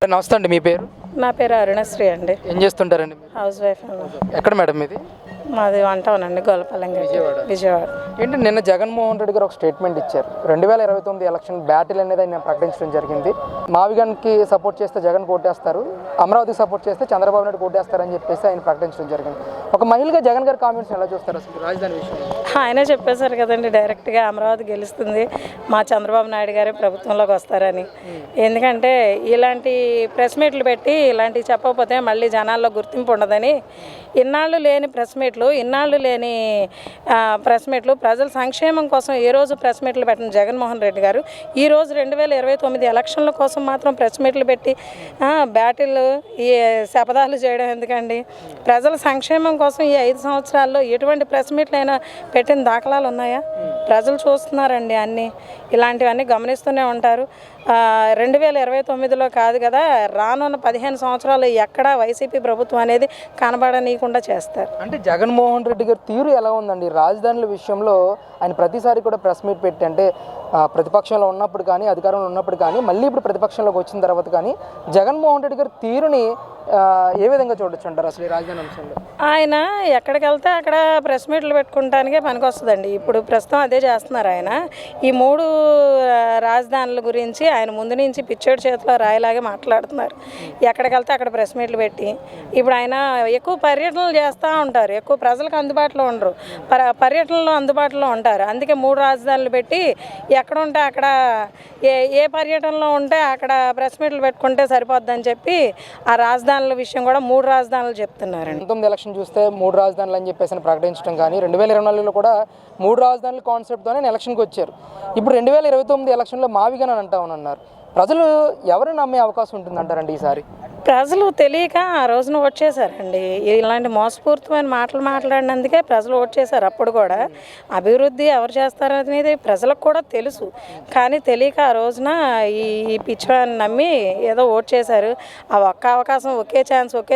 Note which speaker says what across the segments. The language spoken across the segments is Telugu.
Speaker 1: నమస్తే అండి, మీ పేరు?
Speaker 2: నా పేరు అరుణశ్రీ అండి.
Speaker 1: ఏం చేస్తుంటారండి?
Speaker 2: హౌస్ వైఫ్ అండి.
Speaker 1: ఎక్కడ మేడం మీది?
Speaker 2: మాది వంటవనండి, గోలపల్లం విజయవాడ.
Speaker 1: ఏంటి, నిన్న జగన్మోహన్ రెడ్డి గారు ఒక స్టేట్మెంట్ ఇచ్చారు. 2029 ఎలక్షన్ బ్యాటిల్ అనేది ఆయన ప్రకటించడం జరిగింది. మావిగన్కి సపోర్ట్ చేస్తే జగన్ కోటేస్తారు, అమరావతికి సపోర్ట్ చేస్తే చంద్రబాబు నాయుడు కోటేస్తారని చెప్పేసి ఆయన ప్రకటించడం జరిగింది. ఒక మహిళగా జగన్ గారి కామెంట్స్ ఎలా చూస్తారు అసలు రాజధాని విషయం?
Speaker 2: ఆయనే చెప్పేశారు కదండి, డైరెక్ట్గా అమరావతి గెలుస్తుంది, మా చంద్రబాబు నాయుడు గారే ప్రభుత్వంలోకి వస్తారని. ఎందుకంటే ఇలాంటి ప్రెస్ మీట్లు పెట్టి ఇలాంటివి చెప్పకపోతే మళ్ళీ జనాల్లో గుర్తింపు ఉండదని, ఇన్నాళ్ళు లేని ప్రెస్ మీట్లు ప్రజల సంక్షేమం కోసం ఏ రోజు ప్రెస్ మీట్లు పెట్టిన జగన్మోహన్ రెడ్డి గారు ఈ రోజు 2029 ఎలక్షన్ల కోసం మాత్రం ప్రెస్ మీట్లు పెట్టి బ్యాటిల్ ఈ శపథాలు చేయడం ఎందుకండి? ప్రజల సంక్షేమం కోసం ఈ 5 సంవత్సరాల్లో ఎటువంటి ప్రెస్ మీట్లు అయినా పెట్టిన దాఖలాలు ఉన్నాయా? ప్రజలు చూస్తున్నారండి, అన్నీ ఇలాంటివన్నీ గమనిస్తూనే ఉంటారు. 2029లో కాదు కదా, రానున్న 15 సంవత్సరాలు ఎక్కడా వైసీపీ ప్రభుత్వం అనేది కనబడనీయకుండా చేస్తారు.
Speaker 1: అంటే జగన్మోహన్ రెడ్డి గారి తీరు ఎలా ఉందండి రాజధానుల విషయంలో? ఆయన ప్రతిసారి కూడా ప్రెస్ మీట్ పెట్టి, అంటే ప్రతిపక్షంలో ఉన్నప్పుడు కానీ అధికారంలో ఉన్నప్పుడు కానీ మళ్ళీ ఇప్పుడు ప్రతిపక్షంలోకి వచ్చిన తర్వాత కానీ జగన్మోహన్ రెడ్డి గారి తీరుని ఏ విధంగా చూడొచ్చు అంటారు అసలు ఈ రాజధాని అంశంలో?
Speaker 2: ఆయన ఎక్కడికి వెళ్తే అక్కడ ప్రెస్ మీట్లు పెట్టుకుంటానికే పనికొస్తుందండి. ఇప్పుడు ప్రస్తుతం అదే చేస్తున్నారు ఆయన. ఈ 3 రాజధానుల గురించి ఆయన ముందు నుంచి పిచ్చోడి చేతిలో రాయిలాగే మాట్లాడుతున్నారు. ఎక్కడికి వెళ్తే అక్కడ ప్రెస్ మీట్లు పెట్టి ఇప్పుడు ఆయన ఎక్కువ పర్యటనలు చేస్తూ ఉంటారు, ఎక్కువ ప్రజలకు అందుబాటులో ఉండరు, పర్యటనలో అందుబాటులో ఉంటారు. అందుకే 3 రాజధానులు పెట్టి ఎక్కడ ఉంటే అక్కడ ఏ పర్యటనలో ఉంటే అక్కడ ప్రెస్ మీట్లు పెట్టుకుంటే సరిపోద్దని చెప్పి ఆ రాజధానుల విషయం కూడా 3 రాజధానులు చెప్తున్నారండి.
Speaker 1: 19 ఎలక్షన్ చూస్తే 3 రాజధానులు అని చెప్పేసి ప్రకటించడం కానీ, 2024లో కూడా 3 రాజధానుల కాన్సెప్ట్తోనే ఎలక్షన్కి వచ్చారు. ఇప్పుడు 2029 ఎలక్షన్లో మావిగన్ అని అంటామన్నారు. ప్రజలు ఎవరు నమ్మే అవకాశం ఉంటుందంటారండి ఈసారి?
Speaker 2: ప్రజలు తెలియక ఆ రోజున ఓట్ చేశారండి. ఇలాంటి మోసపూరితమైన మాటలు మాట్లాడినందుకే ప్రజలు ఓట్ చేశారు. అప్పుడు కూడా అభివృద్ధి ఎవరు చేస్తారనేది ప్రజలకు కూడా తెలుసు, కానీ తెలియక ఆ రోజున ఈ పిచ్చివాడిని నమ్మి ఏదో ఓట్ చేశారు. ఆ ఒక్క అవకాశం, ఒకే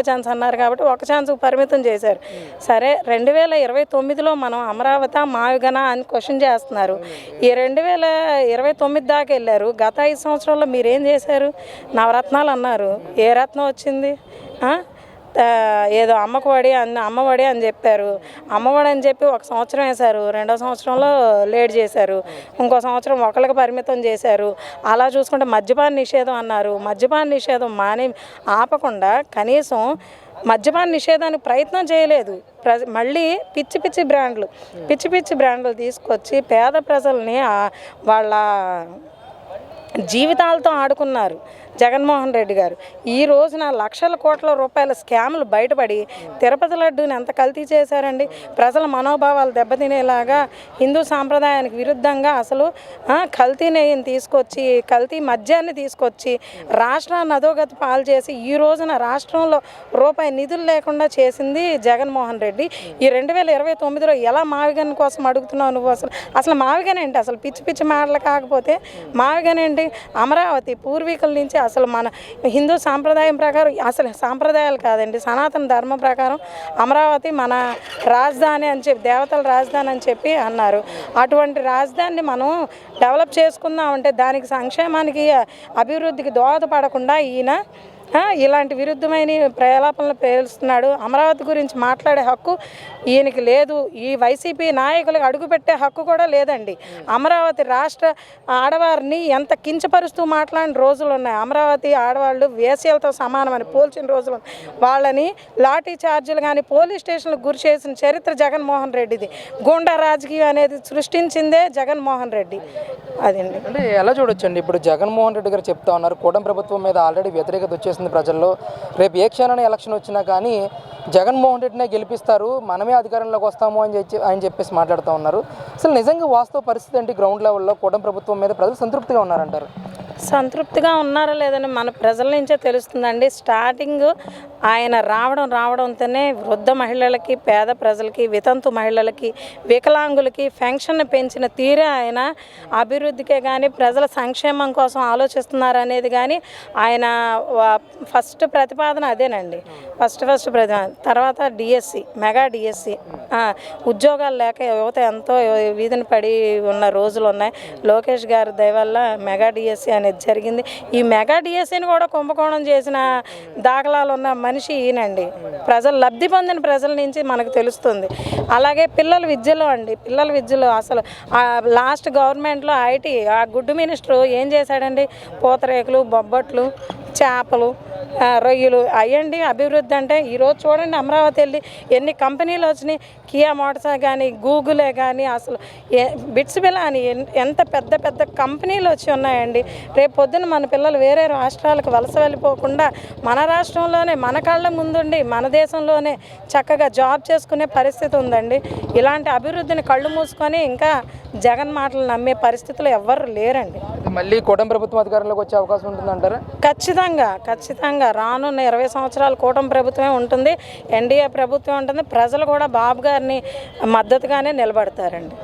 Speaker 2: ఛాన్స్ అన్నారు కాబట్టి ఒక ఛాన్స్కి పరిమితం చేశారు. సరే, 2029లో మనం అమరావతి మావిగన అని క్వశ్చన్ చేస్తున్నారు. ఈ 2029 దాకా వెళ్ళారు. గత 5 సంవత్సరాల్లో మీరేం చేశారు? నవరత్నాలు అన్నారు, ఏ రత్నం వచ్చింది? ఏదో అమ్మఒడి అని చెప్పారు. అమ్మఒడి అని చెప్పి 1 సంవత్సరం వేశారు, 2వ సంవత్సరంలో లేట్ చేశారు, ఇంకో సంవత్సరం ఒకరికి పరిమితం చేశారు. అలా చూసుకుంటే మద్యపాన నిషేధం అన్నారు. మద్యపాన నిషేధం ఆపకుండా కనీసం మద్యపాన నిషేధానికి ప్రయత్నం చేయలేదు. మళ్ళీ పిచ్చి బ్రాండ్లు తీసుకొచ్చి పేద ప్రజల్ని వాళ్ళ జీవితాలతో ఆడుకున్నారు జగన్మోహన్ రెడ్డి గారు. ఈ రోజున లక్షల కోట్ల రూపాయల స్కాములు బయటపడి తిరుపతి లడ్డూని ఎంత కల్తీ చేశారండి. ప్రజల మనోభావాలు దెబ్బతినేలాగా హిందూ సాంప్రదాయానికి విరుద్ధంగా అసలు కల్తీ నెయ్యిని తీసుకొచ్చి, కల్తీ మద్యాన్ని తీసుకొచ్చి రాష్ట్రాన్ని అధోగతి పాలు చేసి ఈ రోజున రాష్ట్రంలో రూపాయి నిధులు లేకుండా చేసింది జగన్మోహన్ రెడ్డి. ఈ 2029లో ఎలా మావిగన్ కోసం అడుగుతున్నావు నువ్వు? అసలు మావిగన్ ఏంటి? అసలు పిచ్చి మాటలు కాకపోతే మావిగన్ ఏంటి? అమరావతి పూర్వీకుల నుంచి అసలు మన హిందూ సాంప్రదాయం ప్రకారం, అసలు సాంప్రదాయాలు కాదండి, సనాతన ధర్మం ప్రకారం అమరావతి మన రాజధాని అని చెప్పి, దేవతల రాజధాని అని చెప్పి అన్నారు. అటువంటి రాజధానిని మనం డెవలప్ చేసుకుందామంటే దానికి సంక్షేమానికి, అభివృద్ధికి దోహదపడకుండా ఈయన ఇలాంటి విరుద్ధమైన ప్రలాపనలు పేలుస్తున్నాడు. అమరావతి గురించి మాట్లాడే హక్కు ఈయనకి లేదు. ఈ వైసీపీ నాయకులకు అడుగుపెట్టే హక్కు కూడా లేదండి. అమరావతి రాష్ట్ర ఆడవారిని ఎంత కించపరుస్తూ మాట్లాడిన రోజులు ఉన్నాయి. అమరావతి ఆడవాళ్ళు వేశ్యలతో సమానమని పోల్చిన రోజులు, వాళ్ళని లాఠీ ఛార్జీలు కానీ పోలీస్ స్టేషన్లకు గురి చేసిన చరిత్ర జగన్మోహన్ రెడ్డిది. గూండా రాజకీయం అనేది సృష్టించిందే జగన్మోహన్ రెడ్డి. అదండి.
Speaker 1: అంటే ఎలా చూడొచ్చండి? ఇప్పుడు జగన్మోహన్ రెడ్డి గారు చెప్తా ఉన్నారు, కూటమి ప్రభుత్వం మీద ఆల్రెడీ వ్యతిరేకత వచ్చేసింది ప్రజల్లో, రేపు ఏ క్షణాన ఎలక్షన్ వచ్చినా కానీ జగన్మోహన్ రెడ్డినే గెలిపిస్తారు, మనమే అధికారంలోకి వస్తాము అని ఆయన చెప్పేసి మాట్లాడుతూ ఉన్నారు. అసలు నిజంగా వాస్తవ పరిస్థితి ఏంటి? గ్రౌండ్ లెవెల్లో కూటమి ప్రభుత్వం మీద ప్రజలు సంతృప్తిగా ఉన్నారంటారు?
Speaker 2: సంతృప్తిగా ఉన్నారా లేదని మన ప్రజల నుంచే తెలుస్తుందండి. స్టార్టింగ్ ఆయన రావడంతోనే వృద్ధ మహిళలకి, పేద ప్రజలకి, వితంతు మహిళలకి, వికలాంగులకి పెన్షన్ పెంచిన తీరే ఆయన అభివృద్ధికే కానీ ప్రజల సంక్షేమం కోసం ఆలోచిస్తున్నారనేది కానీ ఆయన ఫస్ట్ ప్రతిపాదన అదేనండి. ఫస్ట్ ప్రతిపాదన. తర్వాత డిఎస్సి, మెగా డిఎస్సి, ఉద్యోగాలు లేక యువత ఎంతో వీధిని పడి ఉన్న రోజులు ఉన్నాయి. లోకేష్ గారి దయ వల్ల మెగా డిఎస్సి అనేది జరిగింది. ఈ మెగా డిఎస్సిని కూడా కుంభకోణం చేసిన దాఖలాలు ఉన్న మనిషి ఈయనండి. ప్రజలు లబ్ధి పొందిన ప్రజల నుంచి మనకు తెలుస్తుంది. అలాగే పిల్లల విద్యలో అసలు లాస్ట్ గవర్నమెంట్లో ఐటీ ఆ గుడ్డు మినిస్టరు ఏం చేశాడండి? పూతరేకులు, బొబ్బట్లు, చేపలు, రొయ్యలు అయ్యండి అభివృద్ధి అంటే. ఈరోజు చూడండి అమరావతి వెళ్ళి ఎన్ని కంపెనీలు వచ్చినాయి. కియా మోటార్స్ కానీ, గూగులే కానీ, అసలు బిట్స్ బిల్ అని ఎంత పెద్ద పెద్ద కంపెనీలు వచ్చి ఉన్నాయండి. రేపు పొద్దున మన పిల్లలు వేరే రాష్ట్రాలకు వలస వెళ్ళిపోకుండా మన రాష్ట్రంలోనే మన కళ్ళ ముందుండి మన దేశంలోనే చక్కగా జాబ్ చేసుకునే పరిస్థితి ఉందండి. ఇలాంటి అభివృద్ధిని కళ్ళు మూసుకొని ఇంకా జగన్ మాటలు నమ్మే పరిస్థితులు ఎవ్వరు లేరండి.
Speaker 1: మళ్ళీ కూటమి ప్రభుత్వం అధికారంలోకి వచ్చే అవకాశం ఉంటుందంటారా?
Speaker 2: ఖచ్చితంగా రానున్న 20 సంవత్సరాలు కూటమి ప్రభుత్వమే ఉంటుంది, ఎన్డీఏ ప్రభుత్వం ఉంటుంది. ప్రజలు కూడా బాబు గారిని మద్దతుగానే నిలబడతారండి.